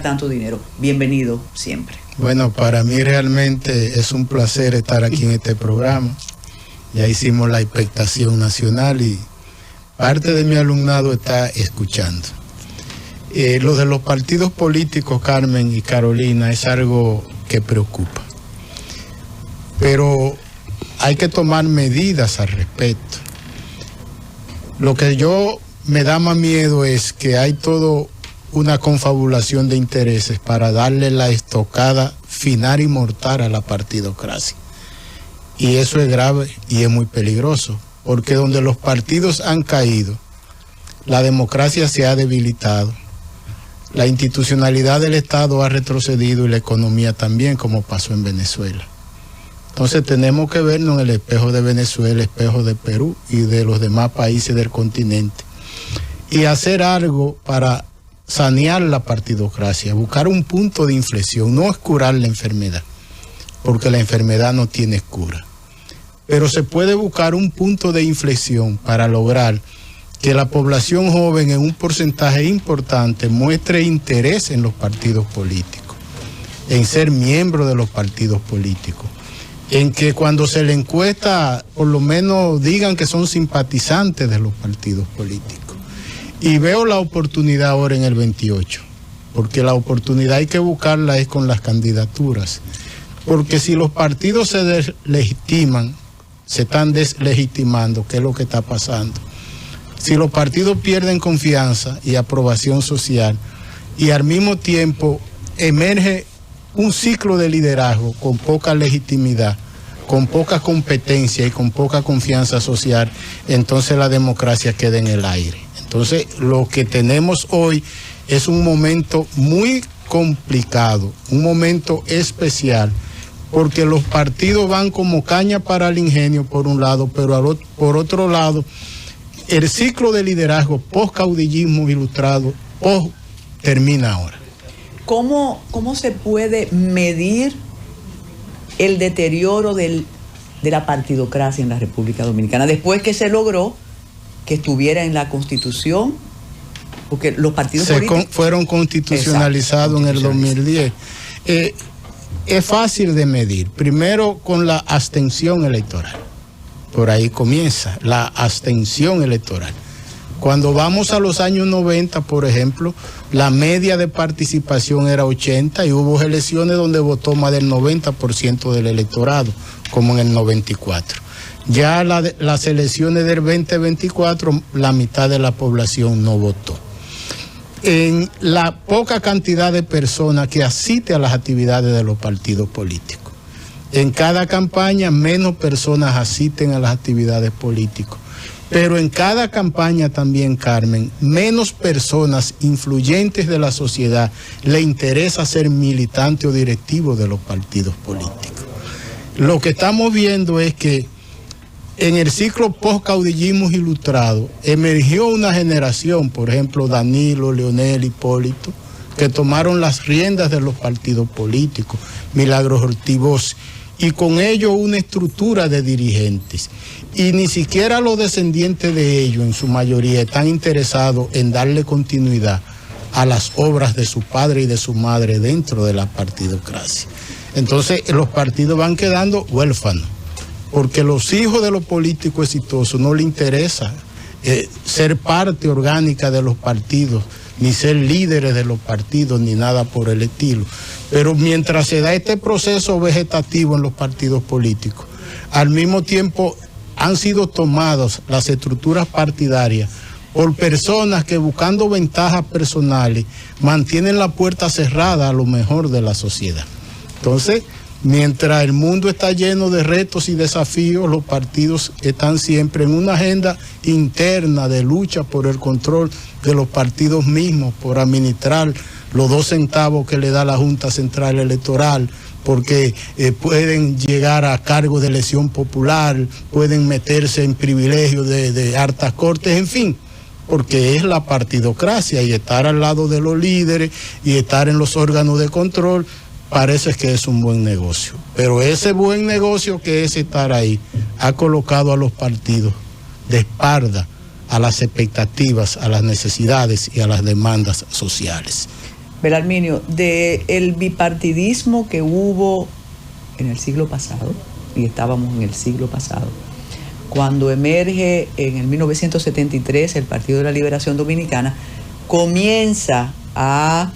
tanto dinero. Bienvenido siempre. Bueno, para mí realmente es un placer estar aquí en este programa. Ya hicimos la expectación nacional y parte de mi alumnado está escuchando. Lo de los partidos políticos, Carmen y Carolina, es algo que preocupa. Pero hay que tomar medidas al respecto. Lo que me da más miedo es que hay todo una confabulación de intereses para darle la estocada final y mortal a la partidocracia. Y eso es grave y es muy peligroso, porque donde los partidos han caído, la democracia se ha debilitado, la institucionalidad del Estado ha retrocedido y la economía también, como pasó en Venezuela. Entonces tenemos que vernos en el espejo de Venezuela, el espejo de Perú y de los demás países del continente y hacer algo para sanear la partidocracia, buscar un punto de inflexión. No es curar la enfermedad, porque la enfermedad no tiene cura, pero se puede buscar un punto de inflexión para lograr que la población joven en un porcentaje importante muestre interés en los partidos políticos, en ser miembro de los partidos políticos, en que cuando se le encuesta por lo menos digan que son simpatizantes de los partidos políticos. Y veo la oportunidad ahora en el 28, porque la oportunidad hay que buscarla es con las candidaturas, porque si los partidos se deslegitiman, se están deslegitimando, ¿qué es lo que está pasando? Si los partidos pierden confianza y aprobación social y al mismo tiempo emerge un ciclo de liderazgo con poca legitimidad, con poca competencia y con poca confianza social, entonces la democracia queda en el aire. Entonces lo que tenemos hoy es un momento muy complicado, un momento especial, porque los partidos van como caña para el ingenio por un lado, pero por otro lado, el ciclo de liderazgo post-caudillismo ilustrado termina ahora. ¿Cómo se puede medir el deterioro de la partidocracia en la República Dominicana después que se logró que estuviera en la Constitución? Porque los partidos políticos fueron constitucionalizados en el 2010. Es fácil de medir. Primero con la abstención electoral. Por ahí comienza la abstención electoral. Cuando vamos a los años 90, por ejemplo, la media de participación era 80 y hubo elecciones donde votó más del 90% del electorado, como en el 94. Ya las elecciones del 2024, la mitad de la población no votó. En la poca cantidad de personas que asiste a las actividades de los partidos políticos. En cada campaña menos personas asisten a las actividades políticas. Pero en cada campaña también, Carmen, menos personas influyentes de la sociedad le interesa ser militante o directivo de los partidos políticos. Lo que estamos viendo es que en el ciclo post-caudillismo ilustrado emergió una generación, por ejemplo, Danilo, Leonel, Hipólito, que tomaron las riendas de los partidos políticos, Milagros Ortiz, y con ello una estructura de dirigentes. Y ni siquiera los descendientes de ellos, en su mayoría, están interesados en darle continuidad a las obras de su padre y de su madre dentro de la partidocracia. Entonces, los partidos van quedando huérfanos, porque los hijos de los políticos exitosos no les interesa ser parte orgánica de los partidos, ni ser líderes de los partidos, ni nada por el estilo. Pero mientras se da este proceso vegetativo en los partidos políticos, al mismo tiempo han sido tomadas las estructuras partidarias por personas que buscando ventajas personales mantienen la puerta cerrada a lo mejor de la sociedad. Entonces, mientras el mundo está lleno de retos y desafíos, los partidos están siempre en una agenda interna de lucha por el control de los partidos mismos, por administrar los 2 centavos que le da la Junta Central Electoral, porque pueden llegar a cargos de elección popular, pueden meterse en privilegios de altas cortes, en fin, porque es la partidocracia y estar al lado de los líderes y estar en los órganos de control parece que es un buen negocio. Pero ese buen negocio que es estar ahí ha colocado a los partidos de espalda a las expectativas, a las necesidades y a las demandas sociales. Belarminio, del bipartidismo que hubo en el siglo pasado, y estábamos en el siglo pasado, cuando emerge en el 1973 el Partido de la Liberación Dominicana, comienza a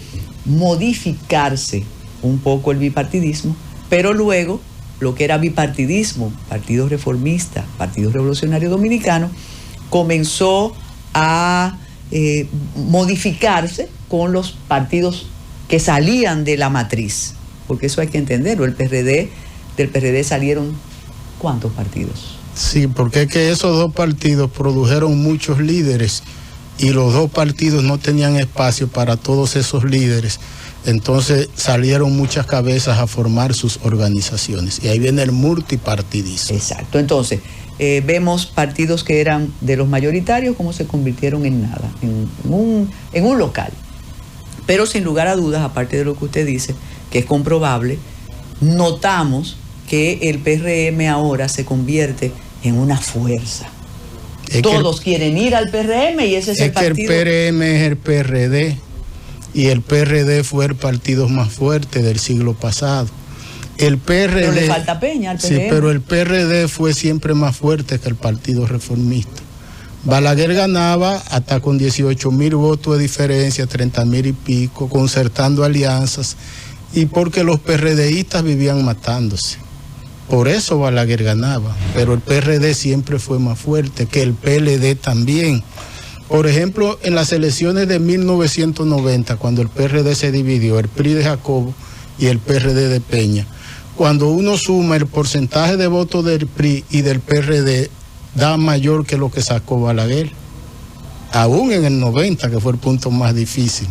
modificarse un poco el bipartidismo, pero luego lo que era bipartidismo, Partido Reformista, Partido Revolucionario Dominicano, comenzó a modificarse con los partidos que salían de la matriz, porque eso hay que entenderlo. Del PRD salieron ¿cuántos partidos? Sí, porque es que esos dos partidos produjeron muchos líderes y los dos partidos no tenían espacio para todos esos líderes. Entonces salieron muchas cabezas a formar sus organizaciones y ahí viene el multipartidismo. Exacto, entonces vemos partidos que eran de los mayoritarios como se convirtieron en nada, en un local. Pero sin lugar a dudas, aparte de lo que usted dice, que es comprobable, notamos que el PRM ahora se convierte en una fuerza. Todos quieren ir al PRM y ese es el partido. Que el PRM es el PRD y el PRD fue el partido más fuerte del siglo pasado. El PRD, pero le falta peña al PRM. Sí, pero el PRD fue siempre más fuerte que el Partido Reformista. Balaguer ganaba hasta con 18,000 votos de diferencia, 30,000 y pico, concertando alianzas, y porque los PRDistas vivían matándose. Por eso Balaguer ganaba, pero el PRD siempre fue más fuerte que el PLD también. Por ejemplo, en las elecciones de 1990, cuando el PRD se dividió, el PRI de Jacobo y el PRD de Peña, cuando uno suma el porcentaje de votos del PRI y del PRD, da mayor que lo que sacó Balaguer, aún en el 90, que fue el punto más difícil.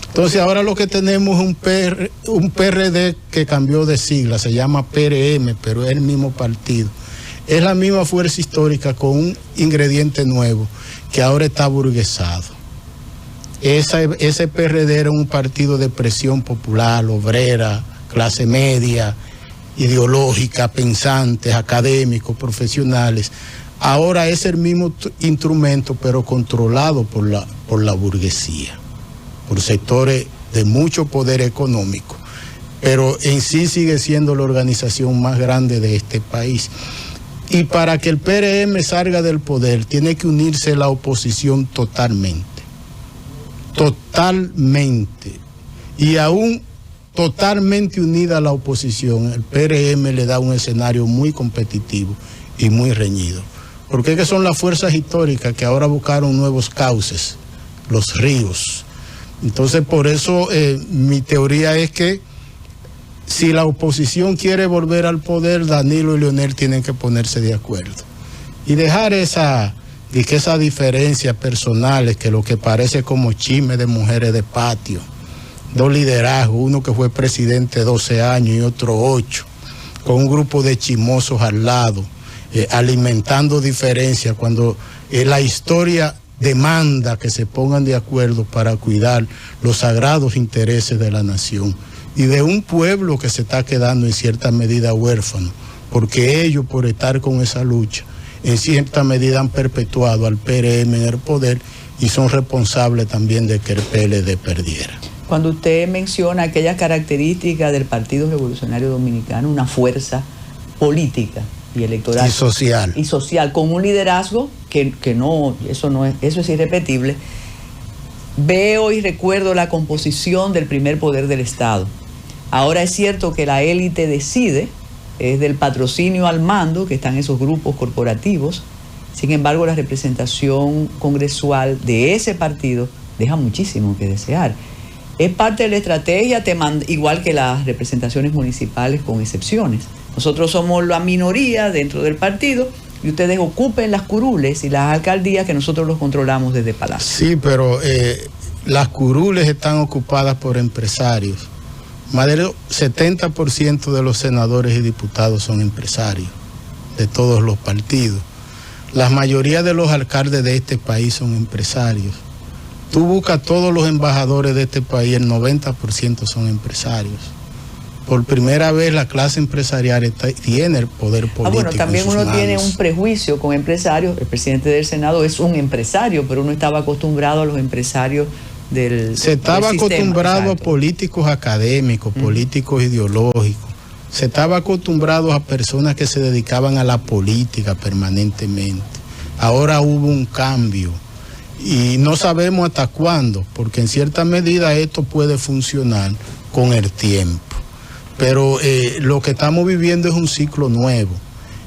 Entonces ahora lo que tenemos es un PRD que cambió de sigla, se llama PRM, pero es el mismo partido. Es la misma fuerza histórica con un ingrediente nuevo, que ahora está burguesado. Ese PRD era un partido de presión popular, obrera, clase media, ideológica, pensantes, académicos, profesionales. Ahora es el mismo instrumento, pero controlado por la burguesía, por sectores de mucho poder económico, pero en sí sigue siendo la organización más grande de este país. Y para que el PRM salga del poder, tiene que unirse la oposición totalmente. Y aún totalmente unida a la oposición, el PRM le da un escenario muy competitivo y muy reñido. Porque es que son las fuerzas históricas que ahora buscaron nuevos cauces, los ríos. Entonces, por eso mi teoría es que si la oposición quiere volver al poder, Danilo y Leonel tienen que ponerse de acuerdo y dejar esas diferencias personales, que lo que parece como chisme de mujeres de patio, dos liderazgos, uno que fue presidente 12 años y otro 8, con un grupo de chismosos al lado, alimentando diferencias cuando la historia demanda que se pongan de acuerdo para cuidar los sagrados intereses de la nación y de un pueblo que se está quedando en cierta medida huérfano, porque ellos, por estar con esa lucha, en cierta medida han perpetuado al PRM en el poder y son responsables también de que el PLD perdiera. Cuando usted menciona aquellas características del Partido Revolucionario Dominicano, una fuerza política y electoral y social con un liderazgo que no, eso es irrepetible. Veo y recuerdo la composición del primer poder del Estado. Ahora es cierto que la élite decide, es del patrocinio al mando, que están esos grupos corporativos. Sin embargo, la representación congresual de ese partido deja muchísimo que desear. Es parte de la estrategia, igual que las representaciones municipales, con excepciones. Nosotros somos la minoría dentro del partido y ustedes ocupen las curules y las alcaldías que nosotros los controlamos desde Palacio. Sí, pero las curules están ocupadas por empresarios. Más del 70% de los senadores y diputados son empresarios de todos los partidos. La mayoría de los alcaldes de este país son empresarios. Tú buscas todos los embajadores de este país, el 90% son empresarios. Por primera vez la clase empresarial tiene el poder político. Bueno, también uno tiene un prejuicio con empresarios. El presidente del Senado es un empresario, pero uno estaba acostumbrado a los empresarios Se estaba acostumbrado a políticos académicos, políticos ideológicos. Se estaba acostumbrado a personas que se dedicaban a la política permanentemente. Ahora hubo un cambio y no sabemos hasta cuándo, porque en cierta medida esto puede funcionar con el tiempo. Pero lo que estamos viviendo es un ciclo nuevo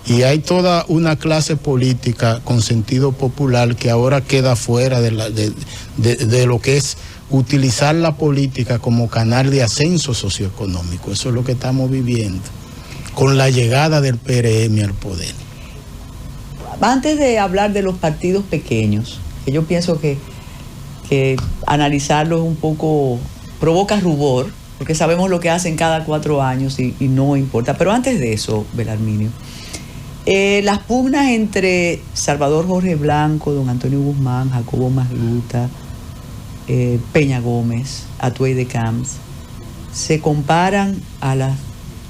y hay toda una clase política con sentido popular que ahora queda fuera de lo que es utilizar la política como canal de ascenso socioeconómico. Eso es lo que estamos viviendo con la llegada del PRM al poder. Antes de hablar de los partidos pequeños, que yo pienso que analizarlos un poco provoca rubor, porque sabemos lo que hacen cada 4 años y no importa. Pero antes de eso, Belarminio, las pugnas entre Salvador Jorge Blanco, don Antonio Guzmán, Jacobo Magluta, Peña Gómez, Atuey de Camps, se comparan a las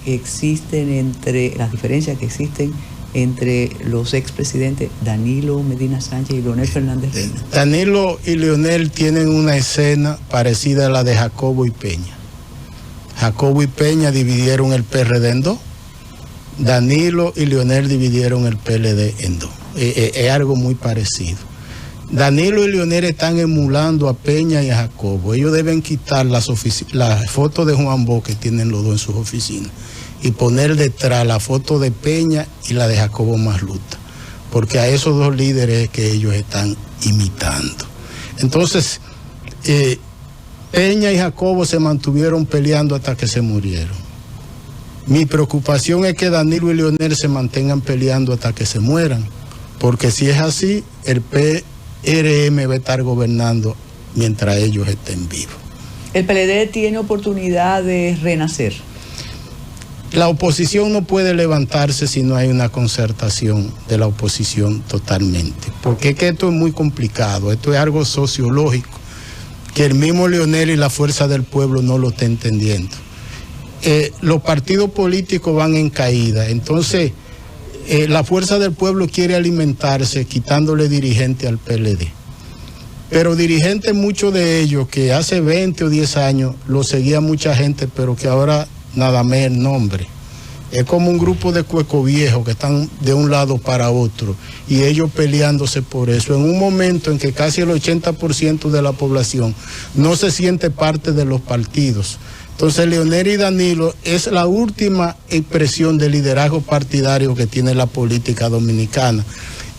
que existen las diferencias que existen entre los expresidentes Danilo Medina Sánchez y Leonel Fernández Reina. Danilo y Leonel tienen una escena parecida a la de Jacobo y Peña. Jacobo y Peña dividieron el PRD en dos. Danilo y Leonel dividieron el PLD en dos. Es algo muy parecido. Danilo y Leonel están emulando a Peña y a Jacobo. Ellos deben quitar las fotos de Juan Bosch que tienen los dos en sus oficinas y poner detrás la foto de Peña y la de Jacobo Magluta, porque a esos dos líderes que ellos están imitando. Entonces, Peña y Jacobo se mantuvieron peleando hasta que se murieron. Mi preocupación es que Danilo y Leonel se mantengan peleando hasta que se mueran, porque si es así, el PRM va a estar gobernando mientras ellos estén vivos. ¿El PLD tiene oportunidad de renacer? La oposición no puede levantarse si no hay una concertación de la oposición totalmente, porque es que esto es muy complicado, esto es algo sociológico, que el mismo Leonel y la Fuerza del Pueblo no lo está entendiendo. Los partidos políticos van en caída, entonces la Fuerza del Pueblo quiere alimentarse quitándole dirigente al PLD. Pero dirigentes, muchos de ellos, que hace 20 o 10 años lo seguía mucha gente, pero que ahora nada más el nombre. Es como un grupo de cuecos viejos que están de un lado para otro y ellos peleándose por eso. En un momento en que casi el 80% de la población no se siente parte de los partidos. Entonces Leonel y Danilo es la última expresión de liderazgo partidario que tiene la política dominicana.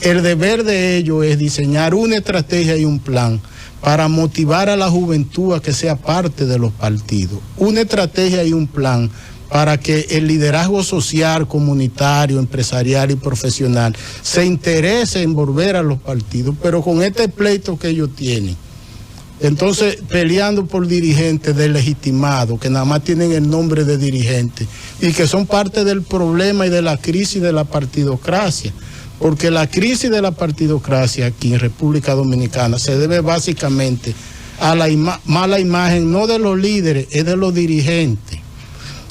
El deber de ellos es diseñar una estrategia y un plan para motivar a la juventud a que sea parte de los partidos. Una estrategia y un plan para que el liderazgo social, comunitario, empresarial y profesional se interese en volver a los partidos, pero con este pleito que ellos tienen. Entonces, peleando por dirigentes deslegitimados, que nada más tienen el nombre de dirigentes, y que son parte del problema y de la crisis de la partidocracia. Porque la crisis de la partidocracia aquí en República Dominicana se debe básicamente a la mala imagen, no de los líderes, es de los dirigentes.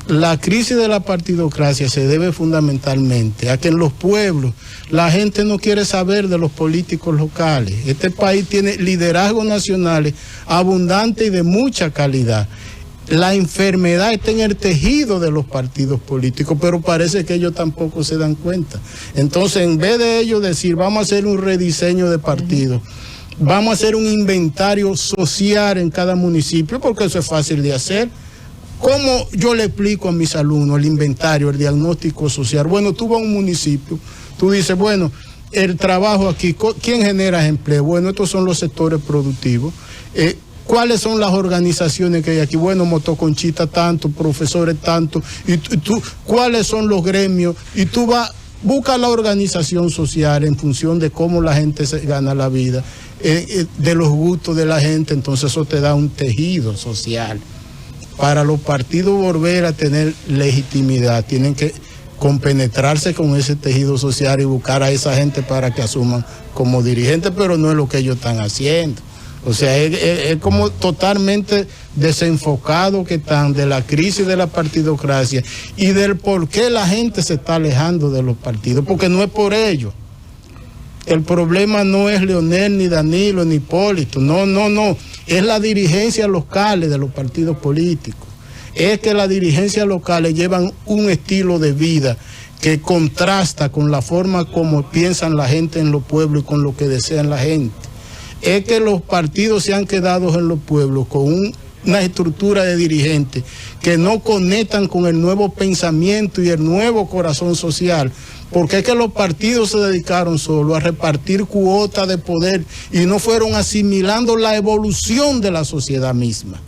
La crisis de la partidocracia se debe fundamentalmente a que en los pueblos la gente no quiere saber de los políticos locales. Este país tiene liderazgos nacionales abundantes y de mucha calidad. La enfermedad está en el tejido de los partidos políticos, pero parece que ellos tampoco se dan cuenta. Entonces, en vez de ellos decir, vamos a hacer un rediseño de partidos, vamos a hacer un inventario social en cada municipio, porque eso es fácil de hacer. ¿Cómo yo le explico a mis alumnos el inventario, el diagnóstico social? Bueno, tú vas a un municipio, tú dices, bueno, el trabajo aquí, ¿quién genera empleo? Bueno, estos son los sectores productivos. ¿Cuáles son las organizaciones que hay aquí? Bueno, motoconchita tanto, profesores tanto, y tú, ¿cuáles son los gremios? Y tú busca la organización social en función de cómo la gente se gana la vida, de los gustos de la gente, entonces eso te da un tejido social. Para los partidos volver a tener legitimidad, tienen que compenetrarse con ese tejido social y buscar a esa gente para que asuman como dirigentes, pero no es lo que ellos están haciendo. O sea, es como totalmente desenfocado que están de la crisis de la partidocracia y del por qué la gente se está alejando de los partidos, porque no es por ello. El problema no es Leonel, ni Danilo, ni Hipólito. No. Es la dirigencia locales de los partidos políticos. Es que las dirigencias locales llevan un estilo de vida que contrasta con la forma como piensan la gente en los pueblos y con lo que desean la gente. Es que los partidos se han quedado en los pueblos con una estructura de dirigentes que no conectan con el nuevo pensamiento y el nuevo corazón social, porque es que los partidos se dedicaron solo a repartir cuotas de poder y no fueron asimilando la evolución de la sociedad misma.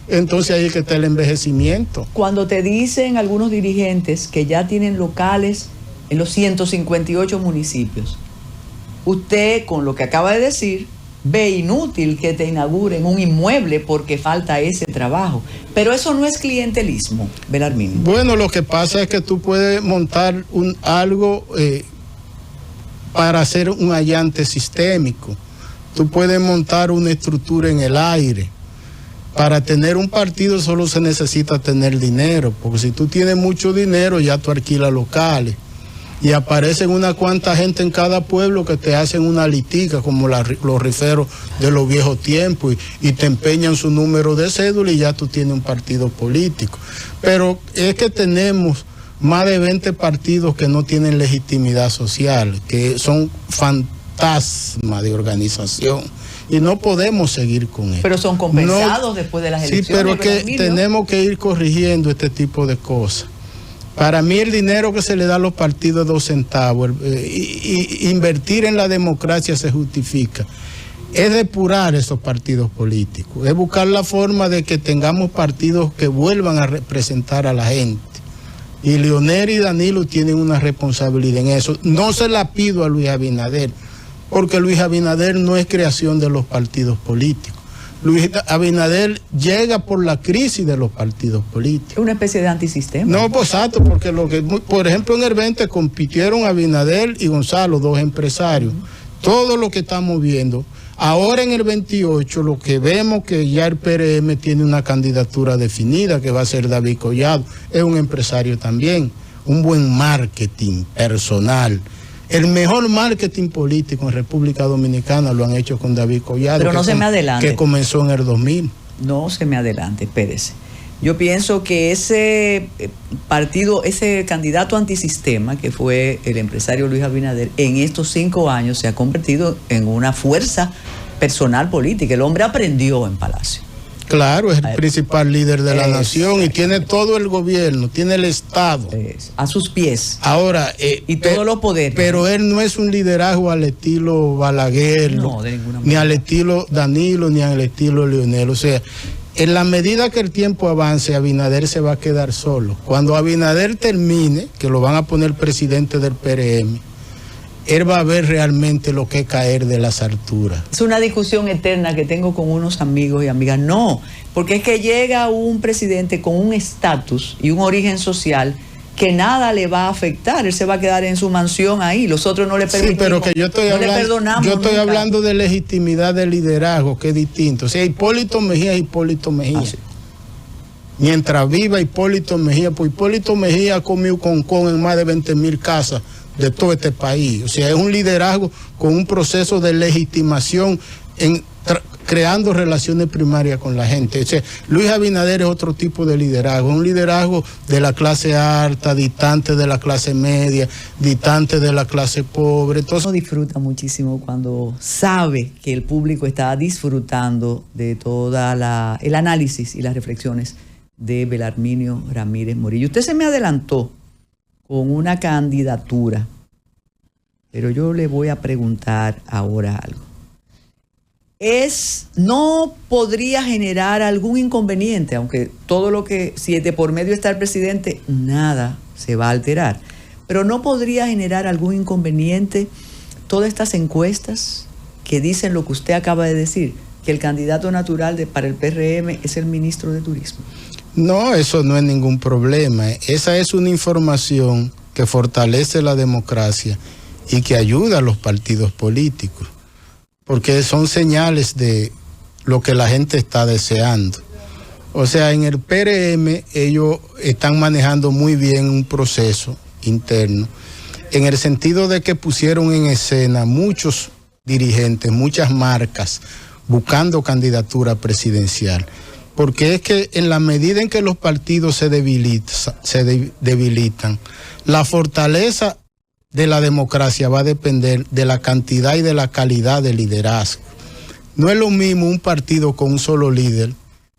Entonces ahí es que está el envejecimiento. Cuando te dicen algunos dirigentes que ya tienen locales en los 158 municipios, usted, con lo que acaba de decir, ve inútil que te inauguren un inmueble porque falta ese trabajo. Pero eso no es clientelismo, Belarmino. Bueno, lo que pasa es que tú puedes montar algo para hacer un allante sistémico. Tú puedes montar una estructura en el aire. Para tener un partido solo se necesita tener dinero, porque si tú tienes mucho dinero ya tú alquilas locales. Y aparecen una cuanta gente en cada pueblo que te hacen una litica, como los riferos de los viejos tiempos, y te empeñan su número de cédula y ya tú tienes un partido político. Pero es que tenemos más de 20 partidos que no tienen legitimidad social, que son fantasmas de organización. Y no podemos seguir con eso. Pero son compensados después de las elecciones. Sí, pero que tenemos que ir corrigiendo este tipo de cosas. Para mí el dinero que se le da a los partidos es 2 centavos. Invertir en la democracia se justifica. Es depurar esos partidos políticos. Es buscar la forma de que tengamos partidos que vuelvan a representar a la gente. Y Leonel y Danilo tienen una responsabilidad en eso. No se la pido a Luis Abinader, porque Luis Abinader no es creación de los partidos políticos. Luis Abinader llega por la crisis de los partidos políticos. Es una especie de antisistema. No, pues exacto, porque por ejemplo en el 20 compitieron Abinader y Gonzalo, 2 empresarios. Todo lo que estamos viendo. Ahora en el 28 lo que vemos que ya el PRM tiene una candidatura definida, que va a ser David Collado. Es un empresario también. Un buen marketing personal. El mejor marketing político en República Dominicana lo han hecho con David Collado. Pero no se me adelante. Que comenzó en el 2000. No se me adelante, espérese. Yo pienso que ese partido, ese candidato antisistema, que fue el empresario Luis Abinader, en estos 5 años se ha convertido en una fuerza personal política. El hombre aprendió en Palacio. Claro, es el principal líder de la nación y tiene todo el gobierno, tiene el Estado. A sus pies. Ahora, y todos los poderes. Pero él no es un liderazgo al estilo Balaguer, no, de ninguna manera, ni al estilo Danilo, ni al estilo Leonel. O sea, en la medida que el tiempo avance, Abinader se va a quedar solo. Cuando Abinader termine, que lo van a poner presidente del PRM, él va a ver realmente lo que es caer de las alturas. Es una discusión eterna que tengo con unos amigos y amigas. No, porque es que llega un presidente con un estatus y un origen social que nada le va a afectar. Él se va a quedar en su mansión ahí. Los otros no le permitimos. Sí, pero que yo estoy hablando de legitimidad de liderazgo, que es distinto. O sea, Hipólito Mejía es Hipólito Mejía. Sí. Mientras viva Hipólito Mejía, pues Hipólito Mejía ha comido con en más de 20,000 casas de todo este país. O sea, es un liderazgo con un proceso de legitimación creando relaciones primarias con la gente. O sea, Luis Abinader es otro tipo de liderazgo, un liderazgo de la clase alta, distante de la clase media, distante de la clase pobre. Entonces, uno disfruta muchísimo cuando sabe que el público está disfrutando de toda el análisis y las reflexiones de Belarminio Ramírez Morillo. Usted se me adelantó con una candidatura, pero yo le voy a preguntar ahora algo. ¿No podría generar algún inconveniente, aunque todo lo que, si de por medio está el presidente, nada se va a alterar, pero no podría generar algún inconveniente todas estas encuestas que dicen lo que usted acaba de decir, que el candidato natural para el PRM es el ministro de Turismo? No, eso no es ningún problema. Esa es una información que fortalece la democracia y que ayuda a los partidos políticos, porque son señales de lo que la gente está deseando. O sea, en el PRM ellos están manejando muy bien un proceso interno en el sentido de que pusieron en escena muchos dirigentes, muchas marcas, buscando candidatura presidencial. Porque es que en la medida en que los partidos se debilitan, la fortaleza de la democracia va a depender de la cantidad y de la calidad del liderazgo. No es lo mismo un partido con un solo líder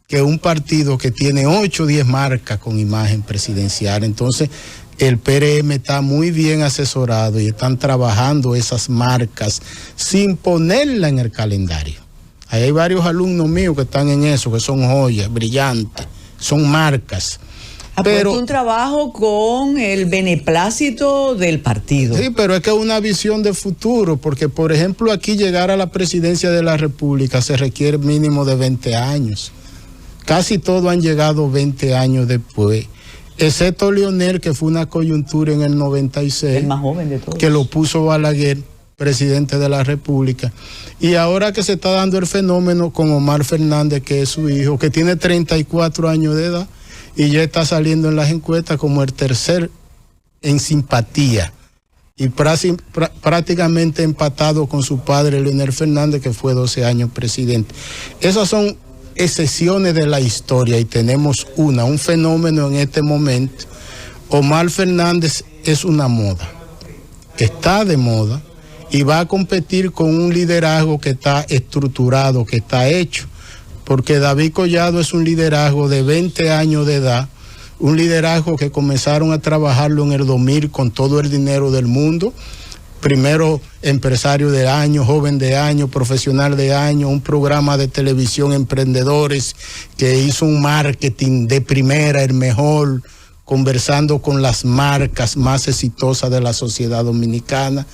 que un partido que tiene 8 o 10 marcas con imagen presidencial. Entonces, el PRM está muy bien asesorado y están trabajando esas marcas sin ponerla en el calendario. Ahí hay varios alumnos míos que están en eso, que son joyas, brillantes, son marcas. Pero un trabajo con el beneplácito del partido. Sí, pero es que es una visión de futuro, porque por ejemplo aquí llegar a la presidencia de la República se requiere mínimo de 20 años. Casi todos han llegado 20 años después, excepto Leonel, que fue una coyuntura en el 96. El más joven de todos. Que lo puso Balaguer, presidente de la República. Y ahora que se está dando el fenómeno con Omar Fernández, que es su hijo, que tiene 34 años de edad, y ya está saliendo en las encuestas como el tercer en simpatía y prácticamente empatado con su padre Leonel Fernández, que fue 12 años presidente. Esas son excepciones de la historia y tenemos un fenómeno en este momento. Omar Fernández es una moda, está de moda y va a competir con un liderazgo que está estructurado, que está hecho. Porque David Collado es un liderazgo de 20 años de edad, un liderazgo que comenzaron a trabajarlo en el 2000 con todo el dinero del mundo, primero empresario de año, joven de año, profesional de año, un programa de televisión emprendedores que hizo un marketing de primera, el mejor, conversando con las marcas más exitosas de la sociedad dominicana.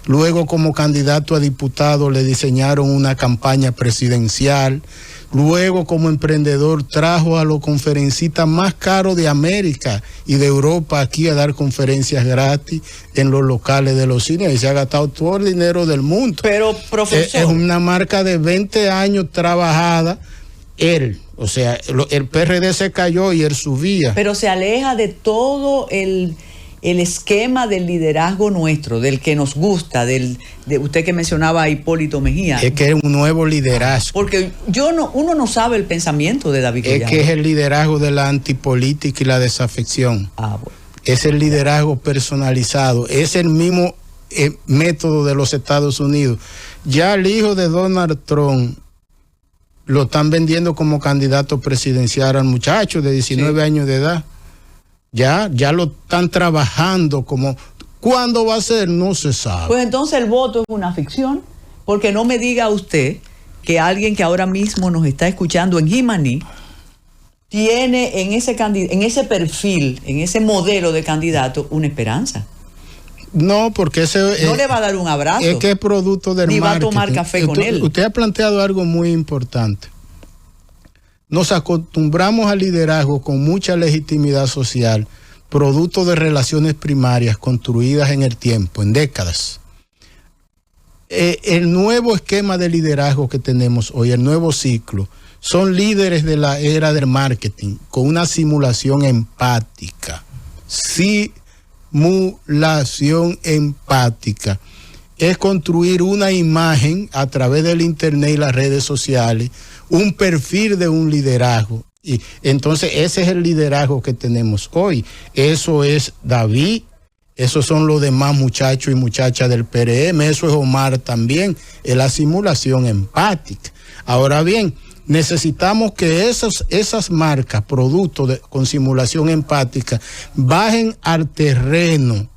Luego como candidato a diputado le diseñaron una campaña presidencial. Luego, como emprendedor, trajo a los conferencistas más caros de América y de Europa aquí a dar conferencias gratis en los locales de los cines y se ha gastado todo el dinero del mundo. Pero, profesor, es una marca de 20 años trabajada. O sea, el PRD se cayó y él subía. Pero se aleja de todo el esquema del liderazgo nuestro, del que nos gusta, de usted que mencionaba a Hipólito Mejía. Es que es un nuevo liderazgo. Porque uno no sabe el pensamiento de David Collado. Es que es el liderazgo de la antipolítica y la desafección. Bueno. Es el liderazgo personalizado. Es el mismo método de los Estados Unidos. Ya el hijo de Donald Trump lo están vendiendo como candidato presidencial al muchacho de 19 años de edad. Ya lo están trabajando como... ¿Cuándo va a ser? No se sabe. Pues entonces el voto es una ficción, porque no me diga usted que alguien que ahora mismo nos está escuchando en Jimaní tiene en ese perfil, en ese modelo de candidato, una esperanza. No, porque ese... no le va a dar un abrazo. Es que es producto del ni marketing. va a tomar café con él. Usted ha planteado algo muy importante. Nos acostumbramos al liderazgo con mucha legitimidad social, producto de relaciones primarias construidas en el tiempo, en décadas. El nuevo esquema de liderazgo que tenemos hoy, el nuevo ciclo, son líderes de la era del marketing, con una simulación empática. Simulación empática. Es construir una imagen a través del internet y las redes sociales, un perfil de un liderazgo. Y entonces ese es el liderazgo que tenemos hoy. Eso es David, esos son los demás muchachos y muchachas del PRM, eso es Omar también, es la simulación empática. Ahora bien, necesitamos que esas marcas, productos con simulación empática, bajen al terreno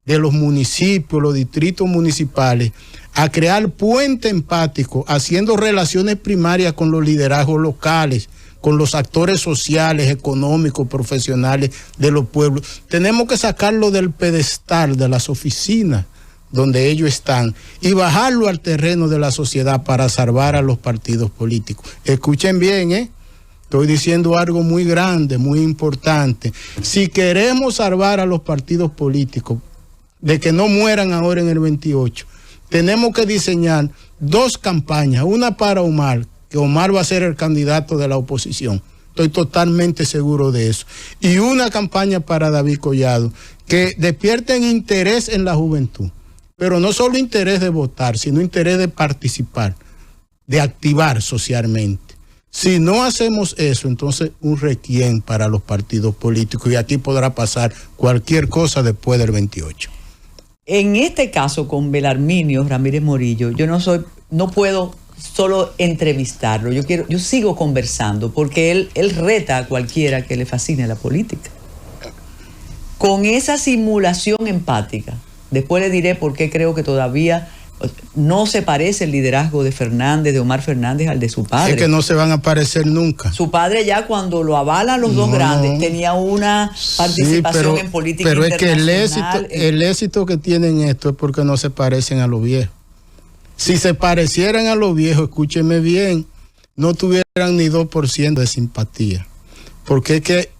de los municipios, los distritos municipales, a crear puente empático, haciendo relaciones primarias con los liderazgos locales, con los actores sociales, económicos, profesionales de los pueblos. Tenemos que sacarlo del pedestal de las oficinas donde ellos están y bajarlo al terreno de la sociedad para salvar a los partidos políticos. Escuchen bien, estoy diciendo algo muy grande, muy importante. Si queremos salvar a los partidos políticos de que no mueran ahora en el 28, tenemos que diseñar 2 campañas, una para Omar, que Omar va a ser el candidato de la oposición. Estoy totalmente seguro de eso. Y una campaña para David Collado que despierten interés en la juventud, pero no solo interés de votar, sino interés de participar, de activar socialmente. Si no hacemos eso, entonces un requiem para los partidos políticos, y aquí podrá pasar cualquier cosa después del 28. En este caso con Belarminio Ramírez Morillo, yo no puedo solo entrevistarlo, yo sigo conversando, porque él reta a cualquiera que le fascine la política. Con esa simulación empática, después le diré por qué creo que todavía no se parece el liderazgo de Fernández, de Omar Fernández, al de su padre. Es que no se van a parecer nunca. Su padre ya cuando lo avalan los dos grandes, tenía una participación en política internacional. Pero es que el éxito que tienen esto es porque no se parecen a los viejos. Si se parecieran a los viejos, escúcheme bien, no tuvieran ni 2% de simpatía. Porque es que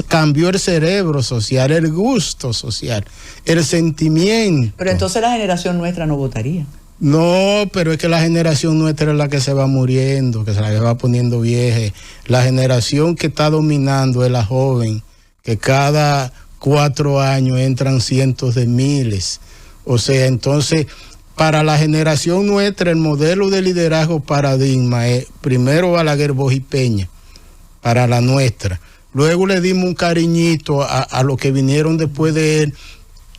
cambió el cerebro social, el gusto social, el sentimiento. Pero entonces la generación nuestra no votaría. No, pero es que la generación nuestra es la que se va muriendo, que se la va poniendo vieja. La generación que está dominando es la joven, que cada 4 años entran cientos de miles. O sea, entonces, para la generación nuestra, el modelo de liderazgo paradigma es primero Balaguer, Bosch y Peña, para la nuestra. Luego le dimos un cariñito a los que vinieron después de él,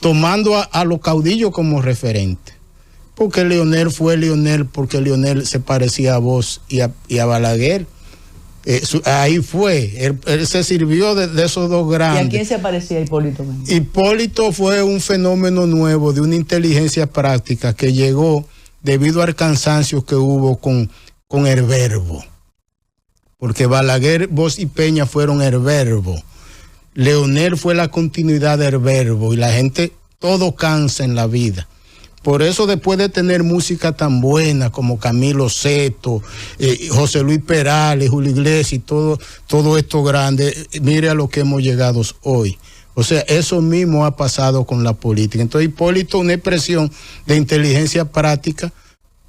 tomando a los caudillos como referente. Porque Leonel fue Leonel, porque Leonel se parecía a Bosch y a Balaguer. Ahí fue, él se sirvió de esos dos grandes. ¿Y a quién se parecía Hipólito Mejía? Hipólito fue un fenómeno nuevo de una inteligencia práctica que llegó debido al cansancio que hubo con el verbo. Porque Balaguer, Bosch y Peña fueron el verbo. Leonel fue la continuidad del verbo, y la gente, todo cansa en la vida. Por eso, después de tener música tan buena como Camilo Sesto, José Luis Perales, Julio Iglesias y todo esto grande, mire a lo que hemos llegado hoy. O sea, eso mismo ha pasado con la política. Entonces, Hipólito, una expresión de inteligencia práctica,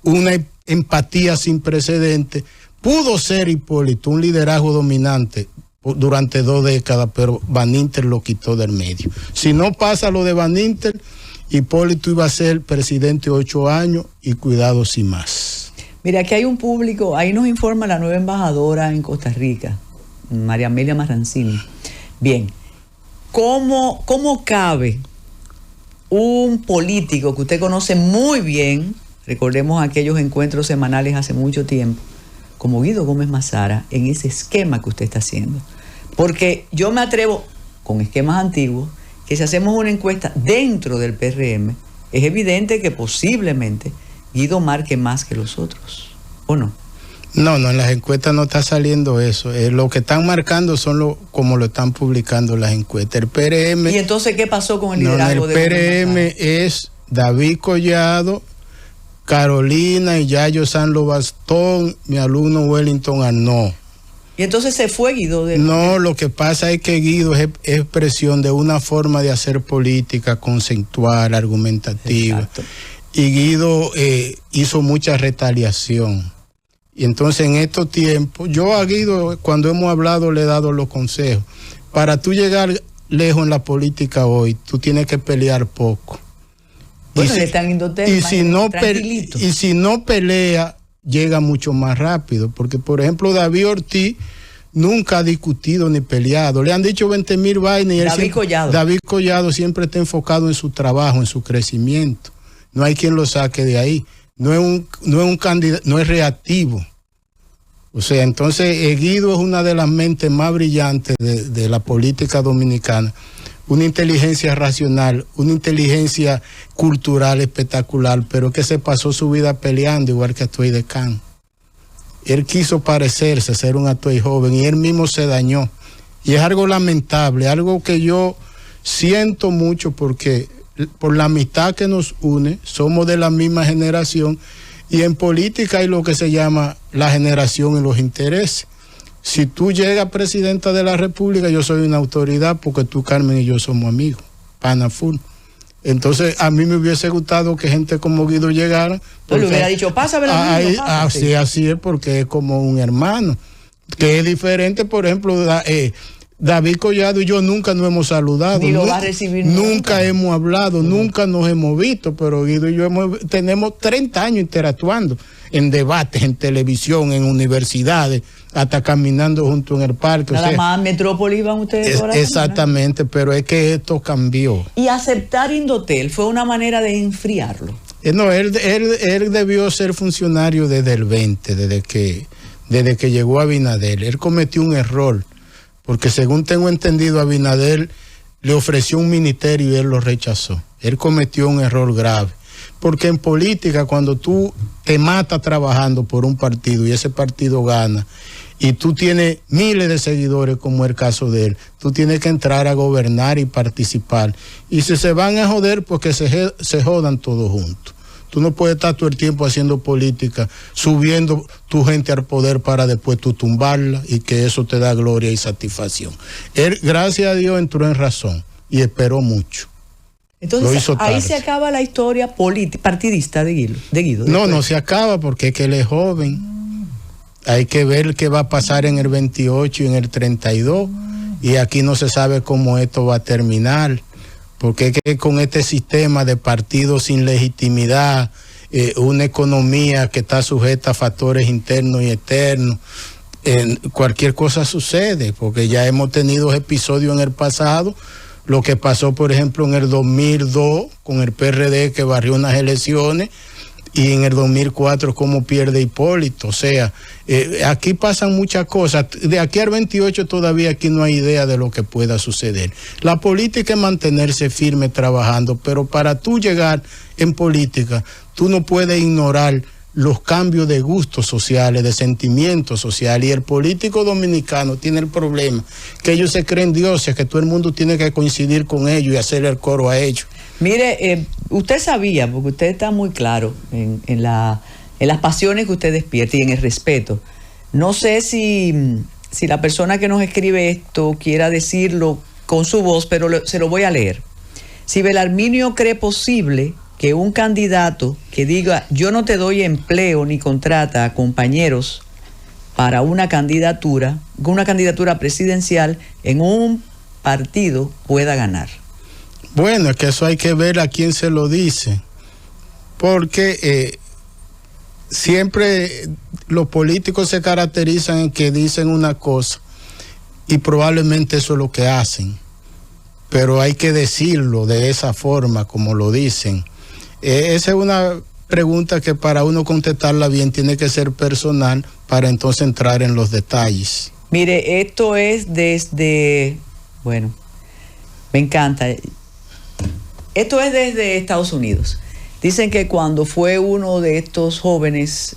una empatía sin precedentes. Pudo ser Hipólito un liderazgo dominante durante 2 décadas, pero Van Inter lo quitó del medio. Si no pasa lo de Van Inter, Hipólito iba a ser presidente 8 años y cuidado sin más. Mira, aquí hay un público, ahí nos informa la nueva embajadora en Costa Rica, María Amelia Marrancini. Bien, ¿cómo cabe un político que usted conoce muy bien, recordemos aquellos encuentros semanales hace mucho tiempo, como Guido Gómez Mazara, en ese esquema que usted está haciendo? Porque yo me atrevo, con esquemas antiguos, que si hacemos una encuesta dentro del PRM, es evidente que posiblemente Guido marque más que los otros, ¿o no? No, en las encuestas no está saliendo eso. Lo que están marcando son como lo están publicando las encuestas. El PRM... ¿Y entonces qué pasó con el liderazgo de Gómez Mazara? El PRM es David Collado, Carolina y Yayo Sanlo Bastón, mi alumno Wellington Arnaud. Y entonces se fue Guido. No, lo que pasa es que Guido es expresión de una forma de hacer política conceptual, argumentativa. Exacto. Y Guido hizo mucha retaliación. Y entonces en estos tiempos, yo a Guido, cuando hemos hablado, le he dado los consejos. Para tú llegar lejos en la política hoy, tú tienes que pelear poco. Bueno, le están yendo y si no pelea, llega mucho más rápido, porque por ejemplo David Ortiz nunca ha discutido ni peleado, le han dicho 20,000 vainas y David Collado siempre está enfocado en su trabajo, en su crecimiento, no hay quien lo saque de ahí, no es un candidato, no es reactivo. O sea, entonces Guido es una de las mentes más brillantes de la política dominicana, una inteligencia racional, una inteligencia cultural espectacular, pero que se pasó su vida peleando, igual que Atuey de Can. Él quiso parecerse, ser un Atuey joven, y él mismo se dañó. Y es algo lamentable, algo que yo siento mucho, porque por la amistad que nos une, somos de la misma generación, y en política hay lo que se llama la generación y los intereses. Si tú llegas presidenta de la República, yo soy una autoridad, porque tú, Carmen, y yo somos amigos, pana full. Entonces, a mí me hubiese gustado que gente como Guido llegara. Tú le hubiera dicho, pásame la así es, porque es como un hermano. Que es diferente, por ejemplo, David Collado y yo nunca nos hemos saludado. Ni lo va a recibir nunca hemos hablado, nunca nos hemos visto, pero Guido y yo tenemos 30 años interactuando en debates, en televisión, en universidades, hasta caminando junto en el parque. Nada más Metrópolis van ustedes por exactamente, pero es que esto cambió. Y aceptar Indotel fue una manera de enfriarlo. No, él debió ser funcionario desde el 20, desde que llegó a Abinader. Él cometió un error, porque según tengo entendido, Abinader le ofreció un ministerio y él lo rechazó. Él cometió un error grave, porque en política, cuando tú te matas trabajando por un partido y ese partido gana, y tú tienes miles de seguidores, como es el caso de él, tú tienes que entrar a gobernar y participar. Y si se van a joder, pues que se jodan todos juntos. Tú no puedes estar todo el tiempo haciendo política, subiendo tu gente al poder para después tú tumbarla y que eso te da gloria y satisfacción. Él, gracias a Dios, entró en razón y esperó mucho. Entonces, ahí se acaba la historia partidista de Guido. No se acaba, porque es que él es joven. Hay que ver qué va a pasar en el 28 y en el 32. Y aquí no se sabe cómo esto va a terminar. Porque es que con este sistema de partidos sin legitimidad, una economía que está sujeta a factores internos y externos, cualquier cosa sucede, porque ya hemos tenido episodios en el pasado, lo que pasó por ejemplo en el 2002 con el PRD que barrió unas elecciones, y en el 2004 cómo pierde Hipólito. O sea, aquí pasan muchas cosas. De aquí al 28 todavía aquí no hay idea de lo que pueda suceder. La política es mantenerse firme trabajando, pero para tú llegar en política, tú no puedes ignorar los cambios de gustos sociales, de sentimientos sociales. Y el político dominicano tiene el problema que ellos se creen dioses, que todo el mundo tiene que coincidir con ellos y hacer el coro a ellos. Mire, usted sabía, porque usted está muy claro en las pasiones que usted despierta y en el respeto. No sé si la persona que nos escribe esto quiera decirlo con su voz, pero se lo voy a leer. Si Belarminio cree posible que un candidato que diga yo no te doy empleo ni contrata a compañeros para una candidatura presidencial en un partido pueda ganar. Bueno, es que eso hay que ver a quién se lo dice, porque siempre los políticos se caracterizan en que dicen una cosa y probablemente eso es lo que hacen, pero hay que decirlo de esa forma como lo dicen. Esa es una pregunta que para uno contestarla bien tiene que ser personal para entonces entrar en los detalles. Mire, esto es desde, bueno, me encanta. Esto es desde Estados Unidos. Dicen que cuando fue uno de estos jóvenes,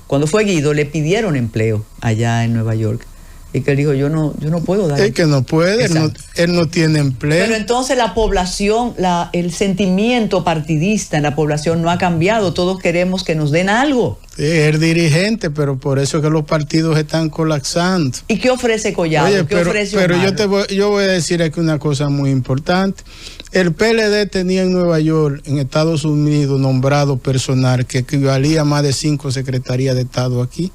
cuando fue Guido, le pidieron empleo allá en Nueva York. Y que él dijo, yo no puedo dar. Es que no puede, él no tiene empleo. Pero entonces la población, el sentimiento partidista en la población no ha cambiado. Todos queremos que nos den algo. Sí, es dirigente, pero por eso es que los partidos están colapsando. ¿Y qué ofrece Collado? Oye, ¿Qué ofrece pero Omar? yo voy a decir aquí una cosa muy importante. El PLD tenía en Nueva York, en Estados Unidos, nombrado personal que equivalía a más de 5 secretarías de Estado aquí.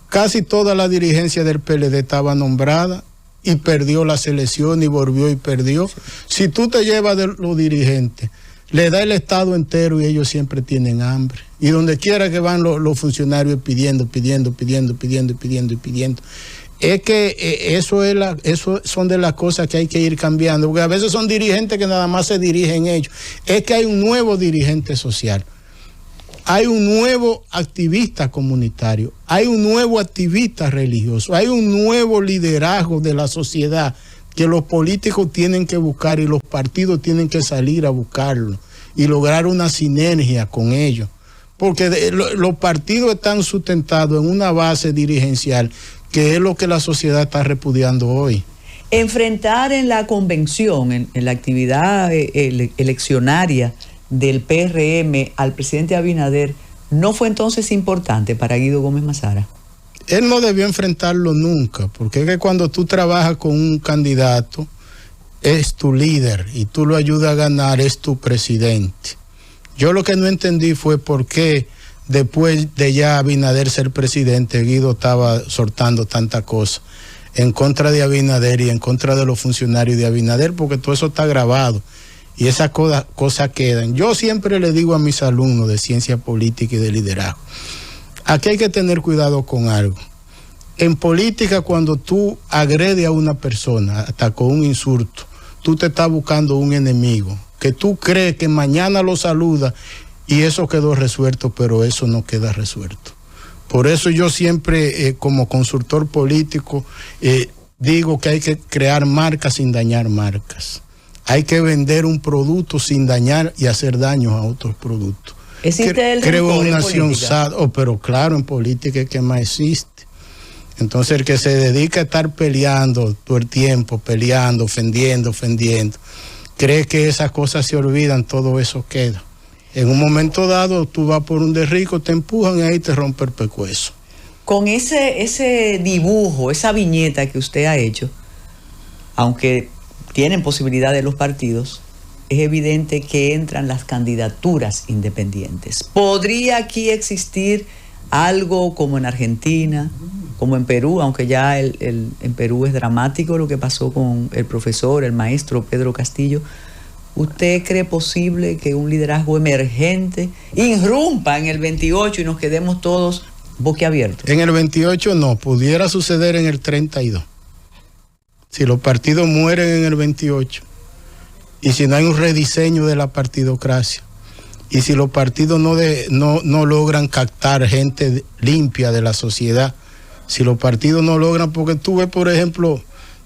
Casi toda la dirigencia del PLD estaba nombrada y perdió las elecciones y volvió y perdió. Si tú te llevas de los dirigentes, le da el Estado entero y ellos siempre tienen hambre. Y donde quiera que van los funcionarios pidiendo. Es que eso son de las cosas que hay que ir cambiando, porque a veces son dirigentes que nada más se dirigen ellos. Es que hay un nuevo dirigente social, hay un nuevo activista comunitario, hay un nuevo activista religioso, hay un nuevo liderazgo de la sociedad que los políticos tienen que buscar y los partidos tienen que salir a buscarlo y lograr una sinergia con ellos, porque los partidos están sustentados en una base dirigencial que es lo que la sociedad está repudiando hoy. Enfrentar en la convención, en la actividad eleccionaria del PRM al presidente Abinader, ¿no fue entonces importante para Guido Gómez Mazara? Él no debió enfrentarlo nunca, porque es que cuando tú trabajas con un candidato, es tu líder y tú lo ayudas a ganar, es tu presidente. Yo lo que no entendí fue por qué después de ya Abinader ser presidente, Guido estaba soltando tanta cosa en contra de Abinader y en contra de los funcionarios de Abinader, porque todo eso está grabado y esas cosas quedan. Yo siempre le digo a mis alumnos de ciencia política y de liderazgo, aquí hay que tener cuidado con algo. En política, cuando tú agredes a una persona, hasta con un insulto, tú te estás buscando un enemigo, que tú crees que mañana lo saluda y eso quedó resuelto, pero eso no queda resuelto. Por eso yo siempre, como consultor político, digo que hay que crear marcas sin dañar marcas. Hay que vender un producto sin dañar y hacer daño a otros productos. ¿Existe el creo rencor una en nación política? pero claro, en política es que más existe. Entonces el que se dedica a estar peleando todo el tiempo, peleando, ofendiendo, cree que esas cosas se olvidan, todo eso queda. En un momento dado tú vas por un de rico, te empujan y ahí te rompe el pescuezo. Con ese dibujo, esa viñeta que usted ha hecho, aunque tienen posibilidades los partidos, es evidente que entran las candidaturas independientes. ¿Podría aquí existir algo como en Argentina, como en Perú, aunque ya en Perú es dramático lo que pasó con el profesor, el maestro Pedro Castillo? ¿Usted cree posible que un liderazgo emergente irrumpa en el 28 y nos quedemos todos boquiabiertos? En el 28 no, pudiera suceder en el 32. Si los partidos mueren en el 28 y si no hay un rediseño de la partidocracia y si los partidos no logran captar gente limpia de la sociedad, si los partidos no logran, porque tú ves, por ejemplo,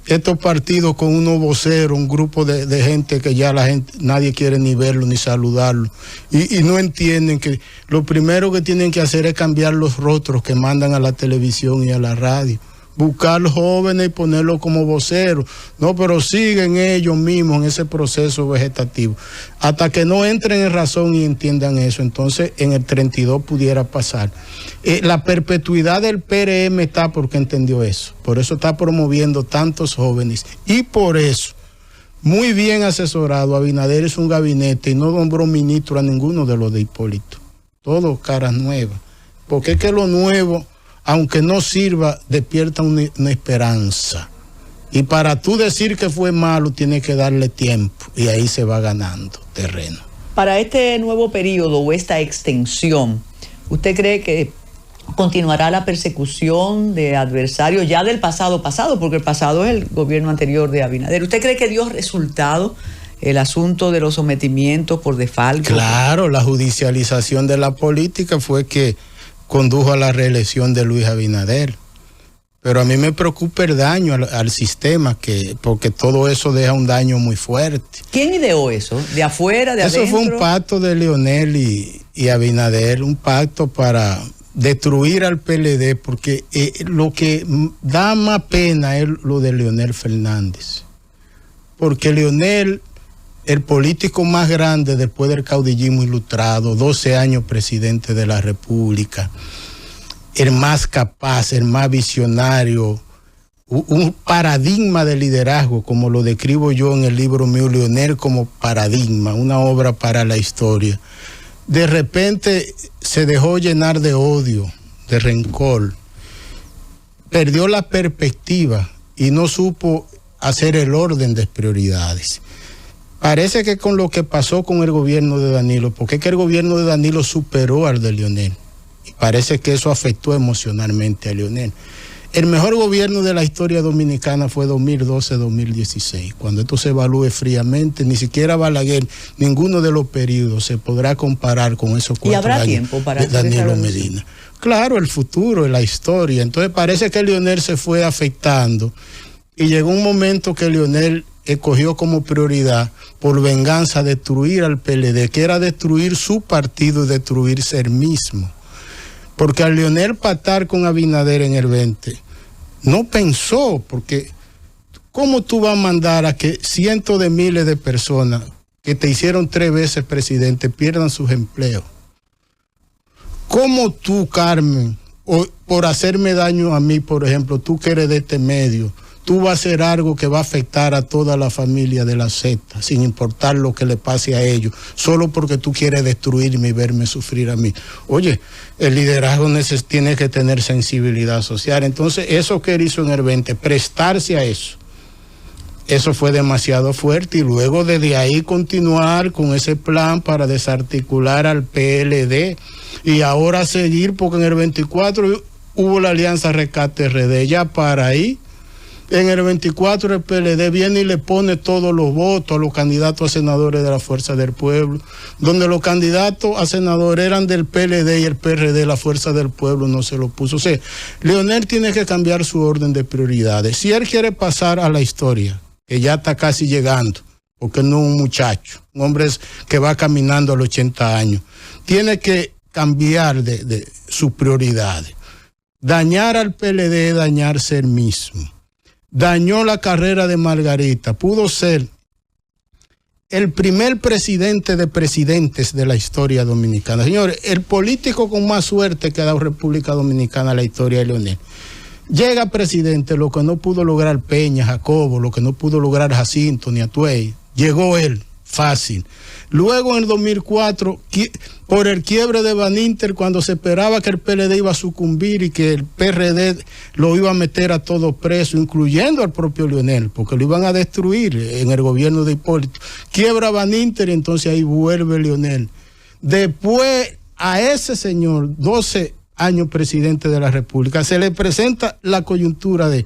estos partidos con unos voceros, un grupo de gente que ya nadie quiere ni verlo ni saludarlo, y no entienden que lo primero que tienen que hacer es cambiar los rostros que mandan a la televisión y a la radio, buscar los jóvenes y ponerlos como voceros. No, pero siguen ellos mismos en ese proceso vegetativo hasta que no entren en razón y entiendan eso. Entonces en el 32 pudiera pasar. La perpetuidad del PRM está porque entendió eso, por eso está promoviendo tantos jóvenes y por eso, muy bien asesorado, Abinader es un gabinete y no nombró ministro a ninguno de los de Hipólito, todos caras nuevas, porque es que lo nuevo, aunque no sirva, despierta una esperanza. Y para tú decir que fue malo, tienes que darle tiempo y ahí se va ganando terreno. Para este nuevo periodo o esta extensión, ¿usted cree que continuará la persecución de adversarios ya del pasado, porque el pasado es el gobierno anterior de Abinader? ¿Usted cree que dio resultado el asunto de los sometimientos por desfalco? Claro, la judicialización de la política fue que condujo a la reelección de Luis Abinader. Pero a mí me preocupa el daño al sistema, porque todo eso deja un daño muy fuerte. ¿Quién ideó eso? ¿De afuera, de adentro? Eso fue un pacto de Leonel y Abinader, un pacto para destruir al PLD, porque lo que da más pena es lo de Leonel Fernández. Porque Leonel, el político más grande después del caudillismo ilustrado, 12 años presidente de la República, el más capaz, el más visionario, un paradigma de liderazgo, como lo describo yo en el libro mío, Leonel como paradigma, una obra para la historia. De repente se dejó llenar de odio, de rencor, perdió la perspectiva y no supo hacer el orden de prioridades. Parece que con lo que pasó con el gobierno de Danilo, porque es que el gobierno de Danilo superó al de Leonel, y parece que eso afectó emocionalmente a Leonel. El mejor gobierno de la historia dominicana fue 2012-2016. Cuando esto se evalúe fríamente, ni siquiera Balaguer, ninguno de los periodos se podrá comparar con esos 4 años de Danilo Medina. Claro, el futuro, la historia. Entonces parece que Leonel se fue afectando y llegó un momento que Leonel escogió como prioridad, por venganza, destruir al PLD, que era destruir su partido y destruirse él mismo. Porque al Leonel pactar con Abinader en el 20, no pensó, porque ¿cómo tú vas a mandar a que cientos de miles de personas que te hicieron 3 veces presidente pierdan sus empleos? ¿Cómo tú, Carmen, por hacerme daño a mí, por ejemplo, tú que eres de este medio, tú vas a hacer algo que va a afectar a toda la familia de la secta, sin importar lo que le pase a ellos, solo porque tú quieres destruirme y verme sufrir a mí. Oye, el liderazgo tiene que tener sensibilidad social. Entonces, eso que él hizo en el 20, prestarse a eso fue demasiado fuerte, y luego desde ahí continuar con ese plan para desarticular al PLD, y ahora seguir, porque en el 24 hubo la alianza Rescate RD, ya para ahí. En el 24 el PLD viene y le pone todos los votos a los candidatos a senadores de la Fuerza del Pueblo, donde los candidatos a senadores eran del PLD y el PRD, la Fuerza del Pueblo, no se lo puso. O sea, Leonel tiene que cambiar su orden de prioridades. Si él quiere pasar a la historia, que ya está casi llegando, porque no es un muchacho, un hombre que va caminando a los 80 años, tiene que cambiar de sus prioridades. Dañar al PLD, dañarse él mismo. Dañó la carrera de Margarita. Pudo ser el primer presidente de presidentes de la historia dominicana. Señores, el político con más suerte que ha dado República Dominicana a la historia de Leonel. Llega presidente, lo que no pudo lograr Peña, Jacobo, lo que no pudo lograr Jacinto ni Atuey. Llegó él, fácil. Luego en el 2004, por el quiebre de Baninter, cuando se esperaba que el PLD iba a sucumbir y que el PRD lo iba a meter a todo preso, incluyendo al propio Leonel, porque lo iban a destruir en el gobierno de Hipólito. Quiebra Baninter y entonces ahí vuelve Leonel. Después a ese señor, 12 años presidente de la República, se le presenta la coyuntura de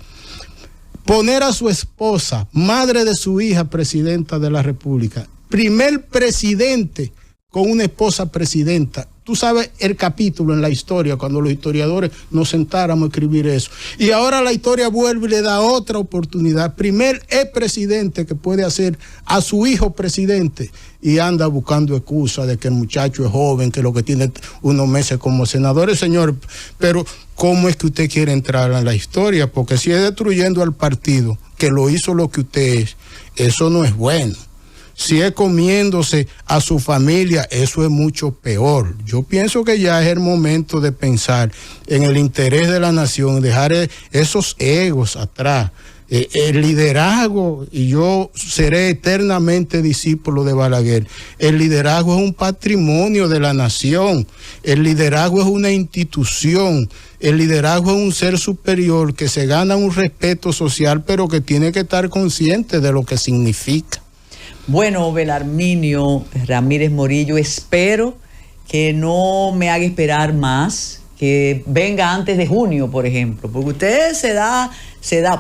poner a su esposa, madre de su hija, presidenta de la República. Primer presidente con una esposa presidenta. Tú sabes el capítulo en la historia, cuando los historiadores nos sentáramos a escribir eso. Y ahora la historia vuelve y le da otra oportunidad. Primer expresidente que puede hacer a su hijo presidente, y anda buscando excusas de que el muchacho es joven, que lo que tiene unos meses como senador. Señor, pero ¿cómo es que usted quiere entrar en la historia? Porque si es destruyendo al partido, que lo hizo lo que usted es, eso no es bueno. Si es comiéndose a su familia, eso es mucho peor. Yo pienso que ya es el momento de pensar en el interés de la nación, dejar esos egos atrás. El liderazgo, y yo seré eternamente discípulo de Balaguer, el liderazgo es un patrimonio de la nación, el liderazgo es una institución, el liderazgo es un ser superior que se gana un respeto social, pero que tiene que estar consciente de lo que significa. Bueno, Belarminio Ramírez Morillo, espero que no me haga esperar más, que venga antes de junio, por ejemplo, porque usted se da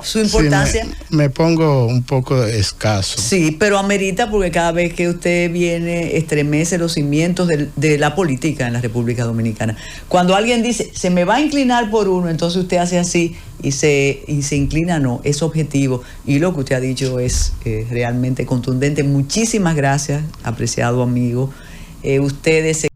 su importancia. Sí, me pongo un poco escaso. Sí, pero amerita, porque cada vez que usted viene estremece los cimientos de la política en la República Dominicana. Cuando alguien dice, se me va a inclinar por uno, entonces usted hace así y se inclina, no, es objetivo. Y lo que usted ha dicho es realmente contundente. Muchísimas gracias, apreciado amigo. Ustedes